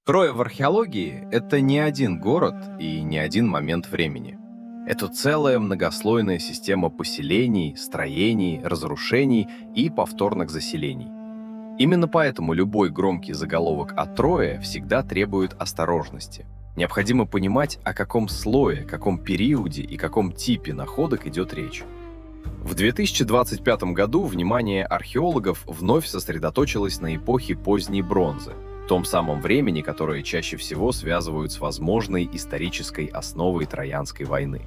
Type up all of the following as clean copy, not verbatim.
Троя в археологии — это не один город и не один момент времени. Это целая многослойная система поселений, строений, разрушений и повторных заселений. Именно поэтому любой громкий заголовок о Трое всегда требует осторожности. Необходимо понимать, о каком слое, каком периоде и каком типе находок идет речь. В 2025 году внимание археологов вновь сосредоточилось на эпохе поздней бронзы, том самом времени, которое чаще всего связывают с возможной исторической основой Троянской войны.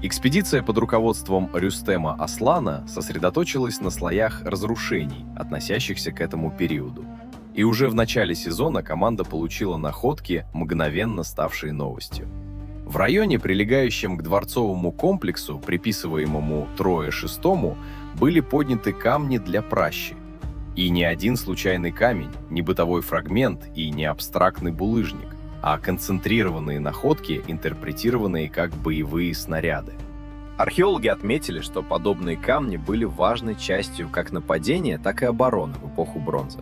Экспедиция под руководством Рюстема Аслана сосредоточилась на слоях разрушений, относящихся к этому периоду. И уже в начале сезона команда получила находки, мгновенно ставшие новостью. В районе, прилегающем к дворцовому комплексу, приписываемому Трое VI, были подняты камни для пращи. И не один случайный камень, не бытовой фрагмент и не абстрактный булыжник, а концентрированные находки, интерпретированные как боевые снаряды. Археологи отметили, что подобные камни были важной частью как нападения, так и обороны в эпоху бронзы.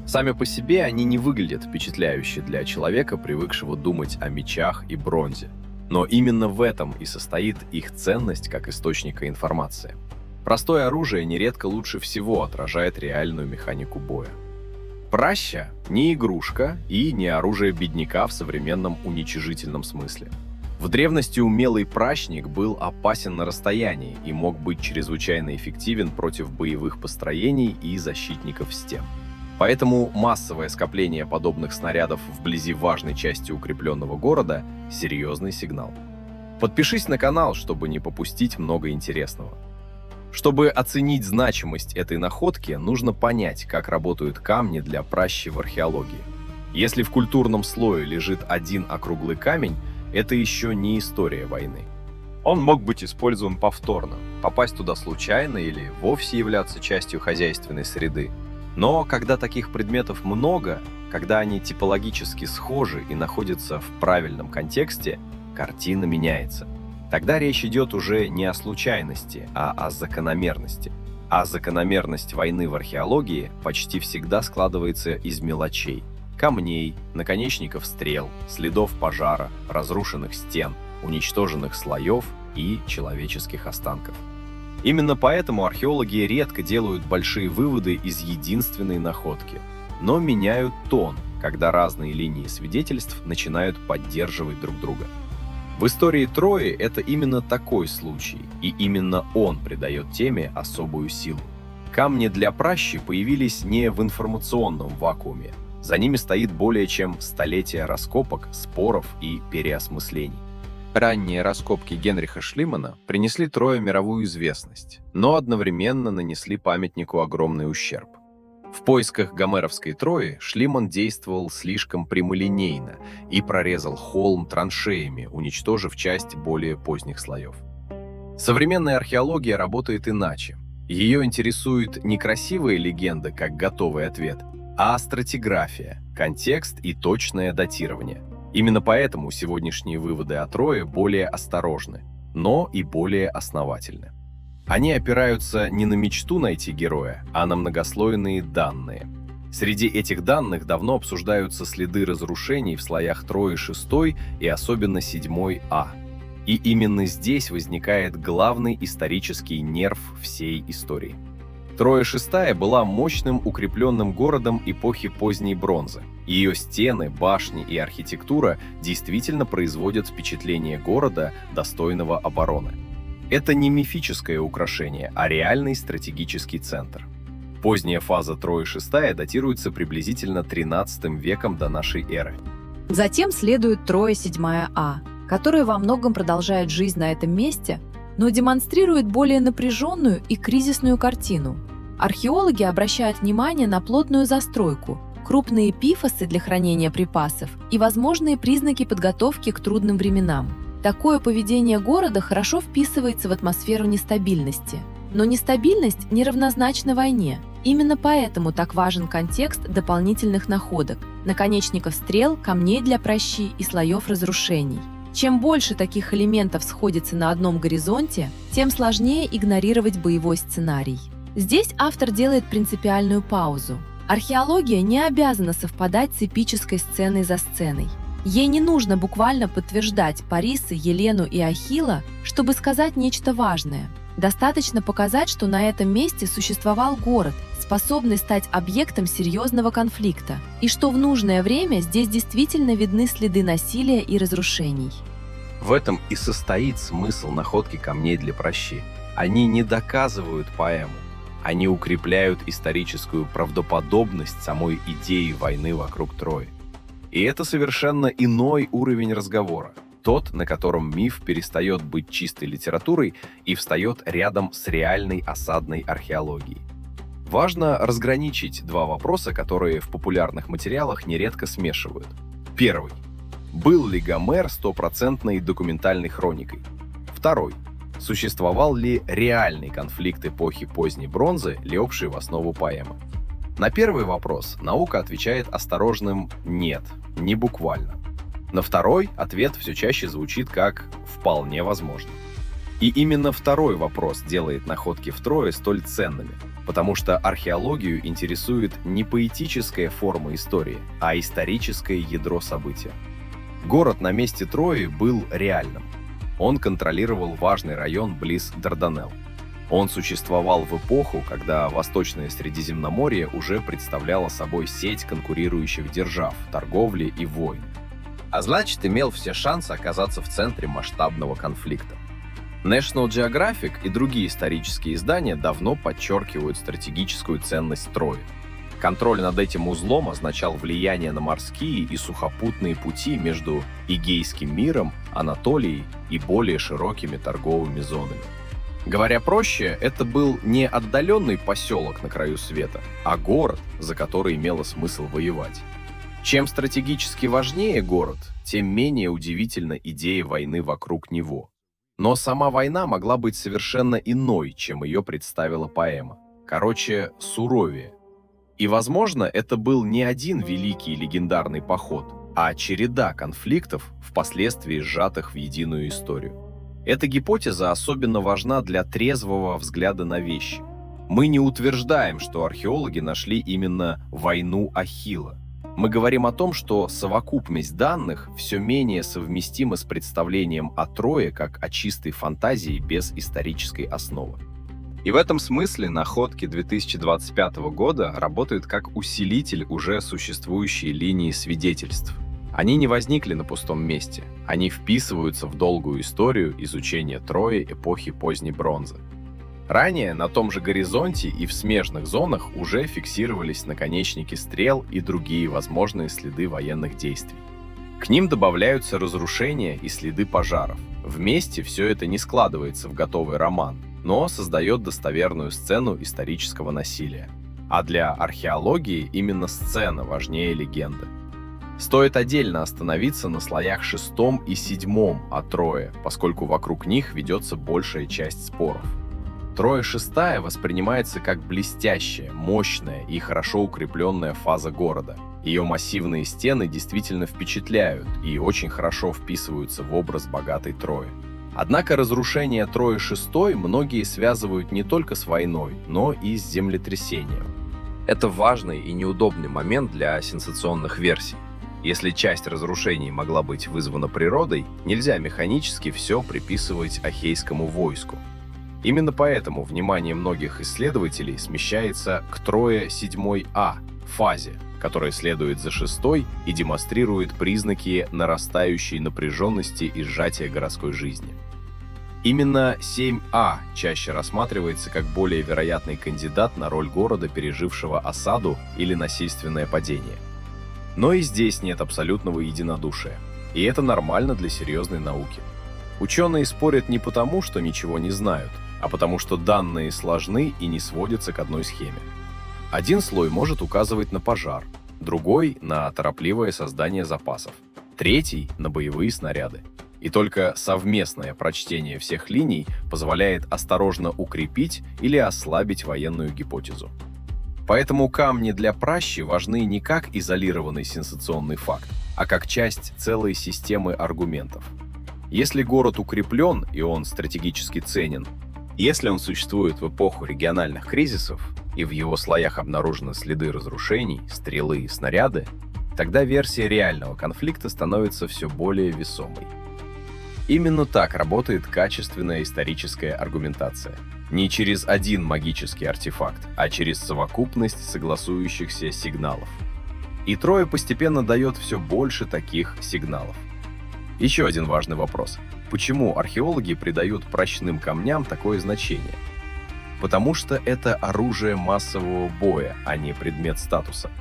Сами по себе они не выглядят впечатляюще для человека, привыкшего думать о мечах и бронзе. Но именно в этом и состоит их ценность как источника информации. Простое оружие нередко лучше всего отражает реальную механику боя. Праща – не игрушка и не оружие бедняка в современном уничижительном смысле. В древности умелый пращник был опасен на расстоянии и мог быть чрезвычайно эффективен против боевых построений и защитников стен. Поэтому массовое скопление подобных снарядов вблизи важной части укрепленного города – серьезный сигнал. Подпишись на канал, чтобы не пропустить много интересного. Чтобы оценить значимость этой находки, нужно понять, как работают камни для пращи в археологии. Если в культурном слое лежит один округлый камень, это еще не история войны. Он мог быть использован повторно, попасть туда случайно или вовсе являться частью хозяйственной среды. Но когда таких предметов много, когда они типологически схожи и находятся в правильном контексте, картина меняется. Тогда речь идет уже не о случайности, а о закономерности. А закономерность войны в археологии почти всегда складывается из мелочей: камней, наконечников стрел, следов пожара, разрушенных стен, уничтоженных слоев и человеческих останков. Именно поэтому археологи редко делают большие выводы из единственной находки, но меняют тон, когда разные линии свидетельств начинают поддерживать друг друга. В истории Трои это именно такой случай, и именно он придает теме особую силу. Камни для пращи появились не в информационном вакууме. За ними стоит более чем столетие раскопок, споров и переосмыслений. Ранние раскопки Генриха Шлимана принесли Трое мировую известность, но одновременно нанесли памятнику огромный ущерб. В поисках гомеровской Трои Шлиман действовал слишком прямолинейно и прорезал холм траншеями, уничтожив часть более поздних слоев. Современная археология работает иначе. Ее интересует не красивая легенда как готовый ответ, а стратиграфия, контекст и точное датирование. Именно поэтому сегодняшние выводы о Трое более осторожны, но и более основательны. Они опираются не на мечту найти героя, а на многослойные данные. Среди этих данных давно обсуждаются следы разрушений в слоях Трои VI и особенно VII А. И именно здесь возникает главный исторический нерв всей истории. Троя VI была мощным укрепленным городом эпохи поздней бронзы. Ее стены, башни и архитектура действительно производят впечатление города, достойного обороны. Это не мифическое украшение, а реальный стратегический центр. Поздняя фаза Трои VI датируется приблизительно XIII веком до нашей эры. Затем следует Троя VII А, которая во многом продолжает жизнь на этом месте, но демонстрирует более напряженную и кризисную картину. Археологи обращают внимание на плотную застройку, крупные пифосы для хранения припасов и возможные признаки подготовки к трудным временам. Такое поведение города хорошо вписывается в атмосферу нестабильности. Но нестабильность не равнозначна войне. Именно поэтому так важен контекст дополнительных находок, наконечников стрел, камней для пращи и слоев разрушений. Чем больше таких элементов сходится на одном горизонте, тем сложнее игнорировать боевой сценарий. Здесь автор делает принципиальную паузу. Археология не обязана совпадать с эпической сценой за сценой. Ей не нужно буквально подтверждать Париса, Елену и Ахилла, чтобы сказать нечто важное. Достаточно показать, что на этом месте существовал город, способный стать объектом серьезного конфликта, и что в нужное время здесь действительно видны следы насилия и разрушений. В этом и состоит смысл находки камней для пращи. Они не доказывают поэму, они укрепляют историческую правдоподобность самой идеи войны вокруг Трои. И это совершенно иной уровень разговора, тот, на котором миф перестает быть чистой литературой и встает рядом с реальной осадной археологией. Важно разграничить два вопроса, которые в популярных материалах нередко смешивают. Первый. Был ли Гомер стопроцентной документальной хроникой? Второй. Существовал ли реальный конфликт эпохи поздней бронзы, легший в основу поэмы? На первый вопрос наука отвечает осторожным «нет», не буквально. На второй ответ все чаще звучит как «вполне возможно». И именно второй вопрос делает находки в Трое столь ценными, потому что археологию интересует не поэтическая форма истории, а историческое ядро события. Город на месте Трои был реальным. Он контролировал важный район близ Дарданелл. Он существовал в эпоху, когда Восточное Средиземноморье уже представляло собой сеть конкурирующих держав, торговли и войн. А значит, имел все шансы оказаться в центре масштабного конфликта. National Geographic и другие исторические издания давно подчеркивают стратегическую ценность Трои. Контроль над этим узлом означал влияние на морские и сухопутные пути между Эгейским миром, Анатолией и более широкими торговыми зонами. Говоря проще, это был не отдаленный поселок на краю света, а город, за который имело смысл воевать. Чем стратегически важнее город, тем менее удивительна идея войны вокруг него. Но сама война могла быть совершенно иной, чем ее представила поэма. Короче, суровее. И, возможно, это был не один великий легендарный поход, а череда конфликтов, впоследствии сжатых в единую историю. Эта гипотеза особенно важна для трезвого взгляда на вещи. Мы не утверждаем, что археологи нашли именно войну Ахилла. Мы говорим о том, что совокупность данных все менее совместима с представлением о Трое как о чистой фантазии без исторической основы. И в этом смысле находки 2025 года работают как усилитель уже существующей линии свидетельств. Они не возникли на пустом месте, они вписываются в долгую историю изучения Трои эпохи поздней бронзы. Ранее на том же горизонте и в смежных зонах уже фиксировались наконечники стрел и другие возможные следы военных действий. К ним добавляются разрушения и следы пожаров. Вместе все это не складывается в готовый роман, но создает достоверную сцену исторического насилия. А для археологии именно сцена важнее легенды. Стоит отдельно остановиться на слоях 6 и 7 о Трое, поскольку вокруг них ведется большая часть споров. Троя 6 воспринимается как блестящая, мощная и хорошо укрепленная фаза города. Ее массивные стены действительно впечатляют и очень хорошо вписываются в образ богатой Трои. Однако разрушение Трои 6 многие связывают не только с войной, но и с землетрясением. Это важный и неудобный момент для сенсационных версий. Если часть разрушений могла быть вызвана природой, нельзя механически все приписывать ахейскому войску. Именно поэтому внимание многих исследователей смещается к Трое 7А фазе, которая следует за 6 и демонстрирует признаки нарастающей напряженности и сжатия городской жизни. Именно 7А чаще рассматривается как более вероятный кандидат на роль города, пережившего осаду или насильственное падение. Но и здесь нет абсолютного единодушия, и это нормально для серьезной науки. Ученые спорят не потому, что ничего не знают, а потому что данные сложны и не сводятся к одной схеме. Один слой может указывать на пожар, другой — на торопливое создание запасов, третий — на боевые снаряды. И только совместное прочтение всех линий позволяет осторожно укрепить или ослабить военную гипотезу. Поэтому камни для пращи важны не как изолированный сенсационный факт, а как часть целой системы аргументов. Если город укреплен и он стратегически ценен, если он существует в эпоху региональных кризисов, и в его слоях обнаружены следы разрушений, стрелы и снаряды, тогда версия реального конфликта становится все более весомой. Именно так работает качественная историческая аргументация. Не через один магический артефакт, а через совокупность согласующихся сигналов. И Троя постепенно дает все больше таких сигналов. Еще один важный вопрос. Почему археологи придают пращным камням такое значение? Потому что это оружие массового боя, а не предмет статуса.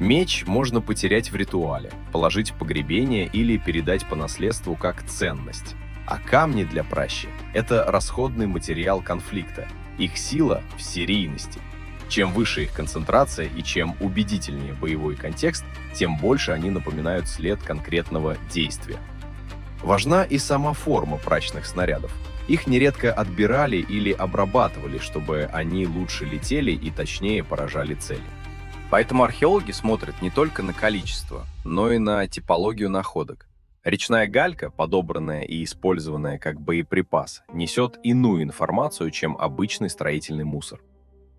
Меч можно потерять в ритуале, положить в погребение или передать по наследству как ценность. А камни для пращи – это расходный материал конфликта. Их сила в серийности. Чем выше их концентрация и чем убедительнее боевой контекст, тем больше они напоминают след конкретного действия. Важна и сама форма прачечных снарядов. Их нередко отбирали или обрабатывали, чтобы они лучше летели и точнее поражали цели. Поэтому археологи смотрят не только на количество, но и на типологию находок. Речная галька, подобранная и использованная как боеприпас, несет иную информацию, чем обычный строительный мусор.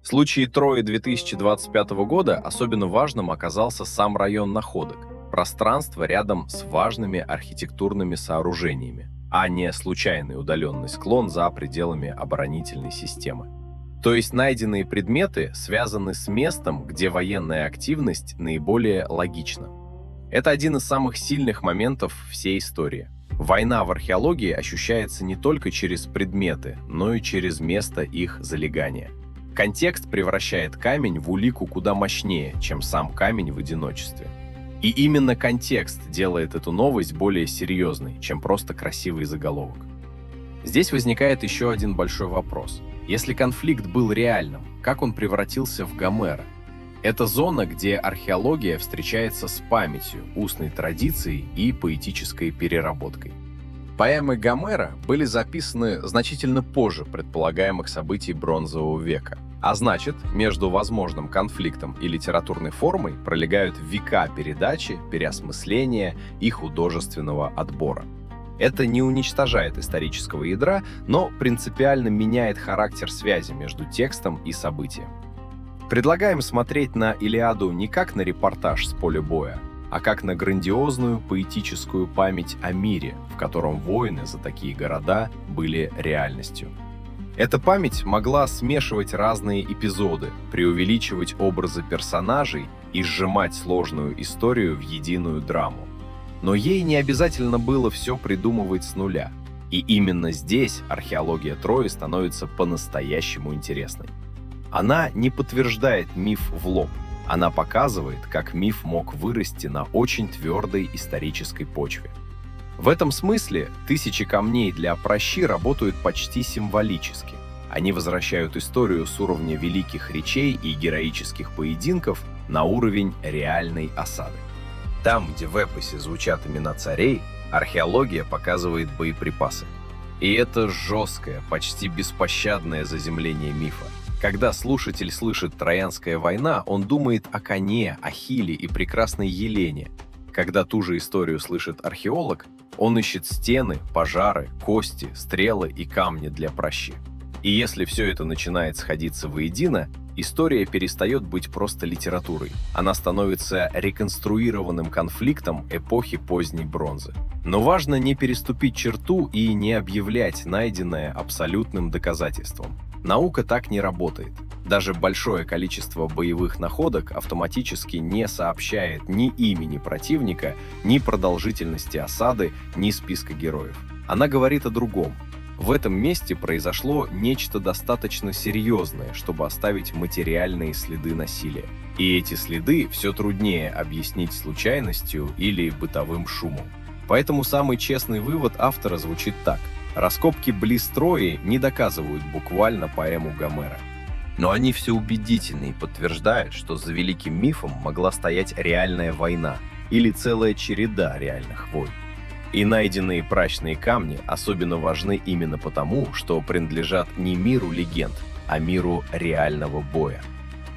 В случае Трои 2025 года особенно важным оказался сам район находок, пространство рядом с важными архитектурными сооружениями, а не случайный удаленный склон за пределами оборонительной системы. То есть найденные предметы связаны с местом, где военная активность наиболее логична. Это один из самых сильных моментов всей истории. Война в археологии ощущается не только через предметы, но и через место их залегания. Контекст превращает камень в улику куда мощнее, чем сам камень в одиночестве. И именно контекст делает эту новость более серьезной, чем просто красивый заголовок. Здесь возникает еще один большой вопрос. Если конфликт был реальным, как он превратился в Гомера? Это зона, где археология встречается с памятью, устной традицией и поэтической переработкой. Поэмы Гомера были записаны значительно позже предполагаемых событий Бронзового века. А значит, между возможным конфликтом и литературной формой пролегают века передачи, переосмысления и художественного отбора. Это не уничтожает исторического ядра, но принципиально меняет характер связи между текстом и событием. Предлагаем смотреть на Илиаду не как на репортаж с поля боя, а как на грандиозную поэтическую память о мире, в котором войны за такие города были реальностью. Эта память могла смешивать разные эпизоды, преувеличивать образы персонажей и сжимать сложную историю в единую драму. Но ей не обязательно было все придумывать с нуля. И именно здесь археология Трои становится по-настоящему интересной. Она не подтверждает миф в лоб. Она показывает, как миф мог вырасти на очень твердой исторической почве. В этом смысле тысячи камней для пращи работают почти символически. Они возвращают историю с уровня великих речей и героических поединков на уровень реальной осады. Там, где в эпосе звучат имена царей, археология показывает боеприпасы. И это жесткое, почти беспощадное заземление мифа. Когда слушатель слышит «Троянская война», он думает о коне, Ахилле и прекрасной Елене. Когда ту же историю слышит археолог, он ищет стены, пожары, кости, стрелы и камни для пращи. И если все это начинает сходиться воедино, история перестает быть просто литературой. Она становится реконструированным конфликтом эпохи поздней бронзы. Но важно не переступить черту и не объявлять найденное абсолютным доказательством. Наука так не работает. Даже большое количество боевых находок автоматически не сообщает ни имени противника, ни продолжительности осады, ни списка героев. Она говорит о другом. В этом месте произошло нечто достаточно серьезное, чтобы оставить материальные следы насилия. И эти следы все труднее объяснить случайностью или бытовым шумом. Поэтому самый честный вывод автора звучит так. Раскопки близ Трои не доказывают буквально поэму Гомера. Но они все убедительны и подтверждают, что за великим мифом могла стоять реальная война или целая череда реальных войн. И найденные прачечные камни особенно важны именно потому, что принадлежат не миру легенд, а миру реального боя.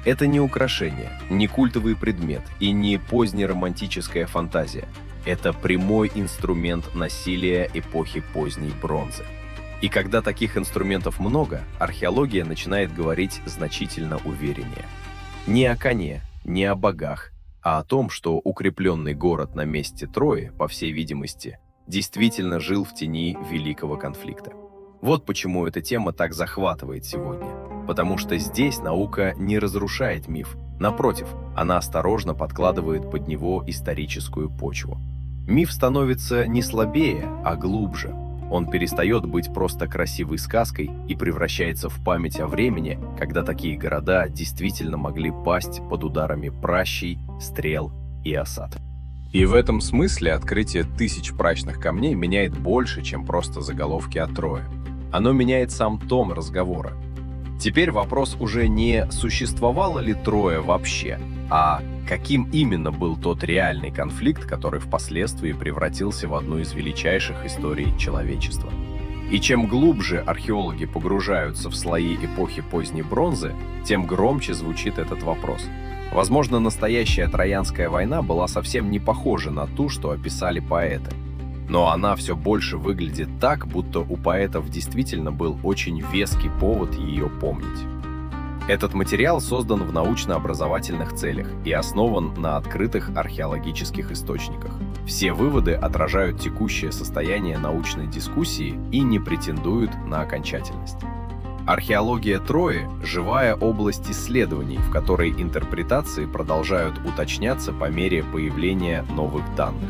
Это не украшение, не культовый предмет и не позднеромантическая фантазия. Это прямой инструмент насилия эпохи поздней бронзы. И когда таких инструментов много, археология начинает говорить значительно увереннее. Не о коне, не о богах, а о том, что укрепленный город на месте Трои, по всей видимости, действительно жил в тени Великого конфликта. Вот почему эта тема так захватывает сегодня. Потому что здесь наука не разрушает миф. Напротив, она осторожно подкладывает под него историческую почву. Миф становится не слабее, а глубже. Он перестает быть просто красивой сказкой и превращается в память о времени, когда такие города действительно могли пасть под ударами пращей, стрел и осад. И в этом смысле открытие тысяч прачных камней меняет больше, чем просто заголовки о Трое. Оно меняет сам тон разговора. Теперь вопрос уже не существовало ли Троя вообще, а каким именно был тот реальный конфликт, который впоследствии превратился в одну из величайших историй человечества. И чем глубже археологи погружаются в слои эпохи поздней бронзы, тем громче звучит этот вопрос. Возможно, настоящая Троянская война была совсем не похожа на ту, что описали поэты. Но она все больше выглядит так, будто у поэтов действительно был очень веский повод ее помнить. Этот материал создан в научно-образовательных целях и основан на открытых археологических источниках. Все выводы отражают текущее состояние научной дискуссии и не претендуют на окончательность. Археология Трои – живая область исследований, в которой интерпретации продолжают уточняться по мере появления новых данных.